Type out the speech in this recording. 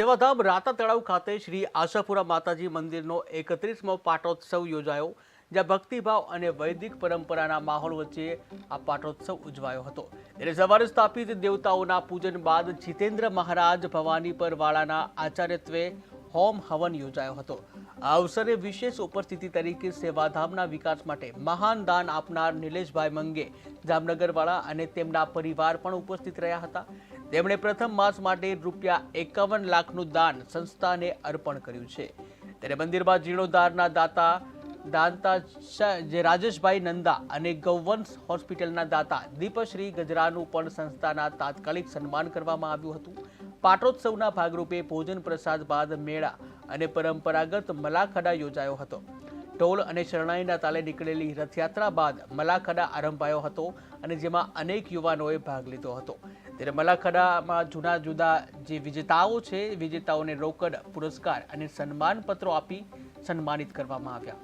સેવાધામ રાતા તળાવ ખાતે શ્રી આશાપુરા માતાજી મંદિરનો 31મો પાટોત્સવ યોજાયો, જ્યાં ભક્તિભાવ અને વૈદિક પરંપરાના માહોલ વચ્ચે આ પાટોત્સવ ઉજવાયો હતો। ત્યારે સવારે સ્થાપિત દેવતાઓના પૂજન બાદ જીતેન્દ્ર મહારાજ ભવાની પર વાળાના આચાર્યત્વે હોમ હવન યોજાયો હતો। આ અવસરે વિશેષ ઉપસ્થિતિ તરીકે સેવાધામના વિકાસ માટે મહાન દાન આપનાર નિલેશભાઈ મંગે જામનગરવાળા અને તેમના પરિવાર પણ ઉપસ્થિત રહ્યા હતા। તેમણે પ્રથમ માસ માટે ₹51 લાખનું દાન સંસ્થાને અર્પણ કર્યું છે। ત્યારે મંદિરમાં જીર્ણોદ્ધારના દાતા જે રાજેશભાઈ નંદા અને ગૌવંશ હોસ્પિટલના દાતા દીપશ્રી ગજરાનું પણ સંસ્થાના તાત્કાલિક સન્માન કરવામાં આવ્યું હતું। પાટોત્સવના ભાગરૂપે ભોજન પ્રસાદ બાદ મેળા અને પરંપરાગત મલાખડા યોજાયો હતો। ઢોલ અને શરણાઈના તાલે નીકળેલી રથયાત્રા બાદ મલાખડા આરંભાયો હતો અને જેમાં અનેક યુવાનોએ ભાગ લીધો હતો। ત્યારે મલાખડામાં જુદા જુદા જે વિજેતાઓ છે, વિજેતાઓને રોકડ પુરસ્કાર અને સન્માનપત્રો આપી સન્માનિત કરવામાં આવ્યા।